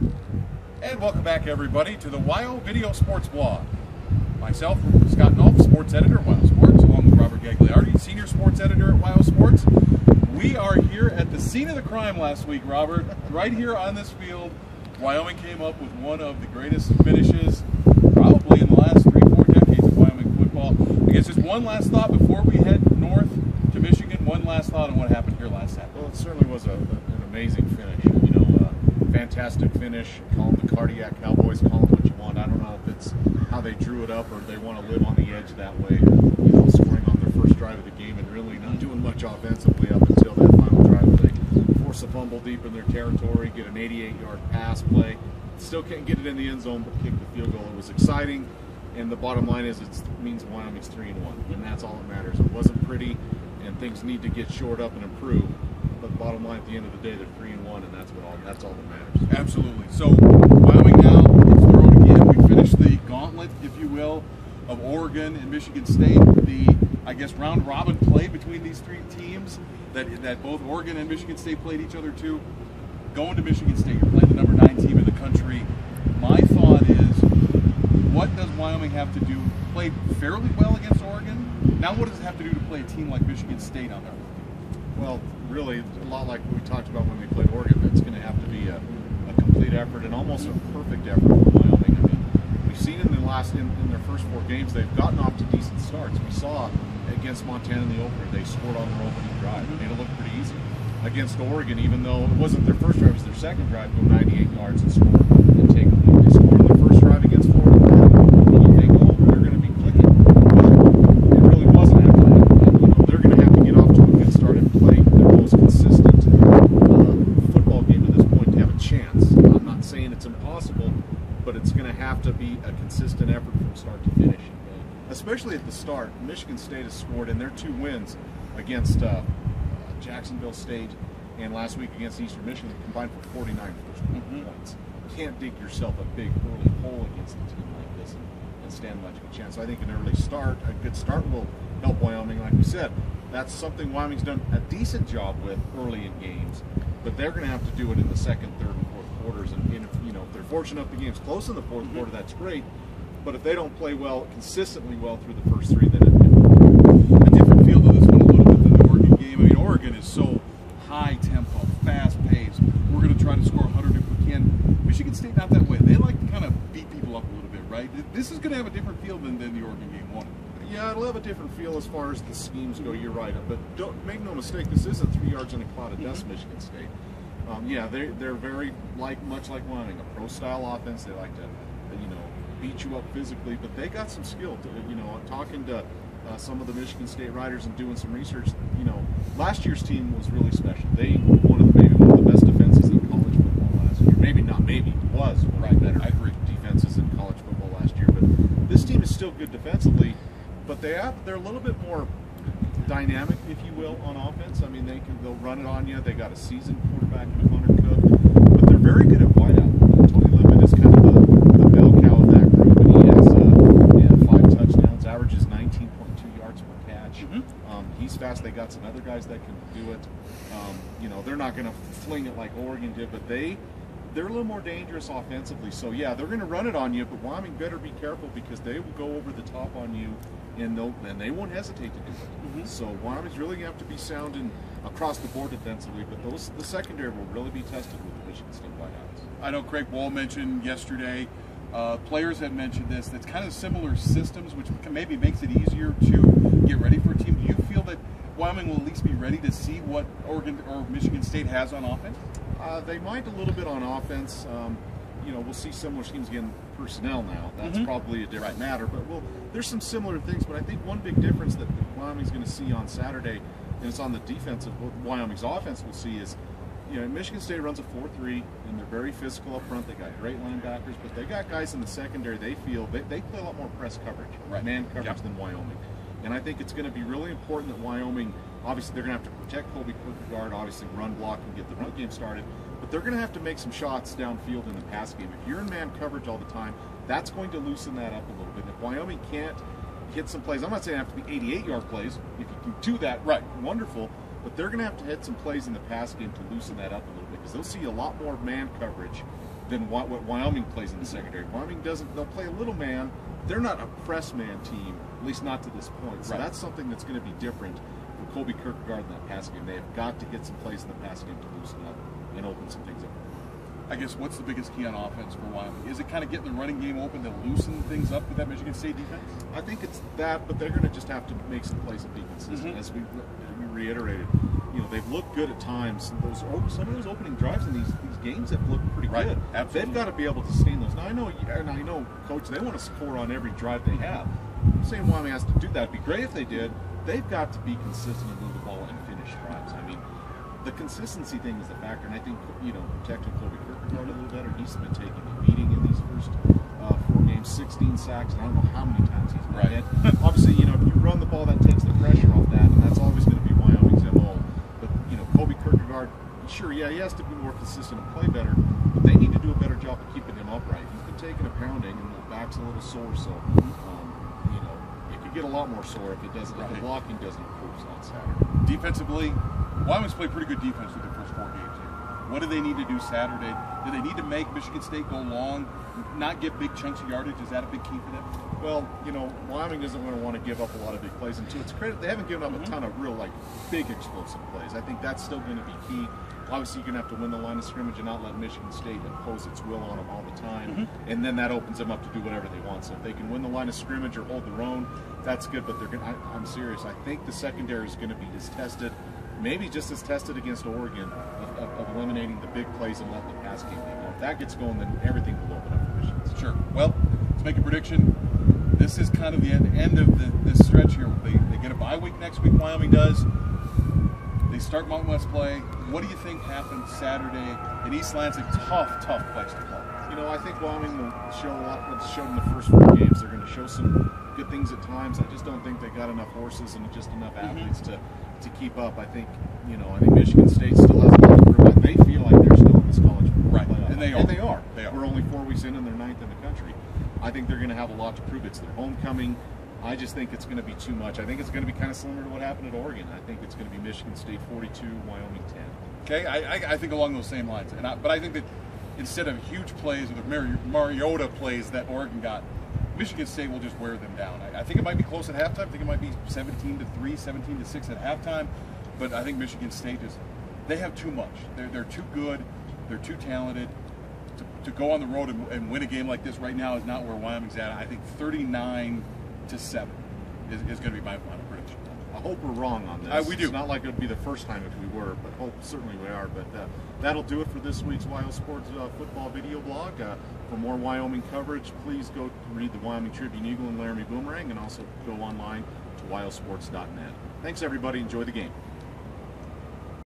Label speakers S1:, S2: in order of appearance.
S1: And welcome back, everybody, to the WyoSports blog. Myself, Scott Nulph, sports editor at WyoSports, along with Robert Gagliardi, senior sports editor at WyoSports. We are here at the scene of the crime last week, Robert. Right here on this field, Wyoming came up with one of the greatest finishes probably in the last 3-4 decades of Wyoming football. I guess just one last thought before we head north to Michigan. One last thought on what happened here last Saturday.
S2: Well, it certainly was an amazing finish. You know, fantastic finish. Call them the cardiac Cowboys. Call them what you want. I don't know if it's how they drew it up or they want to live on the edge that way. You know, scoring on their first drive of the game and really not doing much offensively up until that final drive where they force a fumble deep in their territory, get an 88-yard pass play. Still can't get it in the end zone, but kick the field goal. It was exciting, and the bottom line is it means Wyoming's 3-1, and that's all that matters. It wasn't pretty, and things need to get shored up and improve. But bottom line, at the end of the day, they're 3-1, and that's all that matters.
S1: Absolutely. So Wyoming now is thrown again. We finished the gauntlet, if you will, of Oregon and Michigan State. The, I guess, round robin play between these three teams that both Oregon and Michigan State played each other to. Going to Michigan State, you're playing the number 9 team in the country. My thought is, what does Wyoming have to do? Play fairly well against Oregon. Now, what does it have to do to play a team like Michigan State on their own?
S2: Well, really, a lot like we talked about when we played Oregon, it's going to have to be a complete effort and almost a perfect effort for Wyoming. I mean, we've seen in their first 4 games, they've gotten off to decent starts. We saw against Montana in the opener, they scored on their opening drive. It made it look pretty easy. Against Oregon, even though it wasn't their first drive, it was their second drive, go 98 yards and score and take a lead. They scored on their first drive against Florida. And you think, oh, they're going to be clicking. But it really wasn't after that. And, you know, they're going to have to get off to a good start and play their most consistent football game to this point to have a chance. I'm not saying it's impossible, but it's going to have to be a consistent effort from start to finish. Especially at the start, Michigan State has scored in their 2 wins against Jacksonville State and last week against Eastern Michigan, combined for 49 first points. Can't dig yourself a big early hole against a team like this and stand much of a chance. So I think an early start, a good start, will help Wyoming. Like we said, that's something Wyoming's done a decent job with early in games, but they're going to have to do it in the second, third, and fourth quarters. And if, you know, if they're fortunate enough the game's close in the fourth quarter, that's great. But if they don't play well, consistently well through the first 3, then
S1: a different feel to this one a little bit than the Oregon game. I mean, Oregon is so high tempo, fast paced. We're going to try to score 100 if we can. Michigan State not that way. They like to kind of beat people up a little bit, right? This is going to have a different feel than the Oregon game won.
S2: Yeah, it'll have a different feel as far as the schemes go. You're right, but don't make no mistake. This isn't 3 yards in a cloud of dust. Michigan State. Yeah, they're very much like Wyoming, a pro style offense. They like to, you know, beat you up physically, but they got some skill. You know, talking to some of the Michigan State writers and doing some research, you know, last year's team was really special. They maybe one of the best defenses in college football last year. Was one of the better defenses in college football last year. But this team is still good defensively, but they're a little bit more dynamic, if you will, on offense. I mean, they'll run it on you. They got a seasoned quarterback in Hunter Cook, but they're very good at wideout. Tony Lemon is kind of the bell cow of that group, and he has 5 touchdowns, averages 19.2 yards per catch. He's fast. They got some other guys that can do it. You know, they're not going to fling it like Oregon did, but they're a little more dangerous offensively. So yeah, they're going to run it on you, but Wyoming better be careful because they will go over the top on you, and they won't hesitate to do it. So Wyoming's really going to have to be sound across the board defensively, but the secondary will really be tested with the Michigan State wideouts.
S1: I know Craig Wall mentioned yesterday, players have mentioned this, that's kind of similar systems, which maybe makes it easier to get ready for a team. Do you feel that Wyoming will at least be ready to see what Oregon or Michigan State has on offense?
S2: They might a little bit on offense. You know, we'll see similar schemes again. Personnel now. That's probably a different matter. But there's some similar things. But I think one big difference that Wyoming's going to see on Saturday, and it's on the defensive. What Wyoming's offense will see is, you know, Michigan State runs a 4-3, and they're very physical up front. They got great linebackers, but they got guys in the secondary. They feel they play a lot more press coverage, man coverage than Wyoming. And I think it's going to be really important that Wyoming, obviously they're going to have to protect Colby Kirkegaard, obviously run block and get the run game started, but they're going to have to make some shots downfield in the pass game. If you're in man coverage all the time, that's going to loosen that up a little bit. If Wyoming can't hit some plays, I'm not saying it have to be 88-yard plays. If you can do that, wonderful. But they're going to have to hit some plays in the pass game to loosen that up a little bit because they'll see a lot more man coverage than what Wyoming plays in the secondary. Wyoming doesn't. They'll play a little man. They're not a press man team, at least not to this point. So that's something that's going to be different for Colby Kierkegaard in that passing game. They have got to get some plays in the passing game to loosen up and open some things up.
S1: I guess what's the biggest key on offense for Wyoming? Is it kind of getting the running game open to loosen things up with that Michigan State defense?
S2: I think it's that, but they're going to just have to make some plays and be consistent. As we reiterated, they've looked good at times. Some of those opening drives in these games have looked pretty good.
S1: Absolutely.
S2: They've got to be able to sustain those. Now I know, Coach, they want to score on every drive they have. I'm saying Wyoming has to do that. It'd be great if they did. They've got to be consistent and move the ball and finish drives. I mean, the consistency thing is the factor, and I think protecting Colby Kierkegaard a little better. He's been taking a beating in these first 4 games, 16 sacks, and I don't know how many times he's been hit. Obviously, if you run the ball, that takes the pressure off that, and that's always going to be Wyoming's MO. But Colby Kierkegaard, sure, he has to be more consistent and play better, but they need to do a better job of keeping him upright. He's been taking a pounding, and the back's a little sore, so it could get a lot more sore if it doesn't. If the blocking doesn't improve on Saturday.
S1: Defensively, Wyoming's played pretty good defense through the first 4 games here. What do they need to do Saturday? Do they need to make Michigan State go long, not get big chunks of yardage? Is that a big key for them?
S2: Well, Wyoming isn't going to want to give up a lot of big plays, and to its credit, they haven't given up a ton of real, big explosive plays. I think that's still going to be key. Obviously, you're going to have to win the line of scrimmage and not let Michigan State impose its will on them all the time, and then that opens them up to do whatever they want. So if they can win the line of scrimmage or hold their own, that's good, but I'm serious. I think the secondary is going to be as tested, maybe just as tested against Oregon, of eliminating the big plays and letting the pass game go. If that gets going, then everything will open up for Michigan State.
S1: Sure. Well, let's make a prediction. This is kind of the end of this stretch here. They get a bye week next week, Wyoming does. They start Mountain West play. What do you think happens Saturday in East Lansing? Tough place to play.
S2: I think Wyoming will show a lot what's shown in the first 4 games. They're going to show some good things at times. I just don't think they got enough horses and just enough athletes to keep up. I think Michigan State still has a lot to prove. They feel like they're still in this college playoff.
S1: And they are.
S2: We're only 4 weeks in, and they're 9th in the country. I think they're going to have a lot to prove. It's their homecoming. I just think it's going to be too much. I think it's going to be kind of similar to what happened at Oregon. I think it's going to be Michigan State 42, Wyoming 10.
S1: Okay, I think along those same lines. But I think that instead of huge plays or the Mariota plays that Oregon got, Michigan State will just wear them down. I think it might be close at halftime. I think it might be 17-3, 17-6 at halftime. But I think Michigan State they have too much. They're too good. They're too talented. To go on the road and win a game like this right now is not where Wyoming's at. I think 39-7 is going to be my final prediction.
S2: I hope we're wrong on this.
S1: We do.
S2: It's not like it would be the first time if we were, but certainly we are. But that'll do it for this week's WyoSports football video blog. For more Wyoming coverage, please go read the Wyoming Tribune Eagle and Laramie Boomerang, and also go online to wyosports.net. Thanks, everybody. Enjoy the game.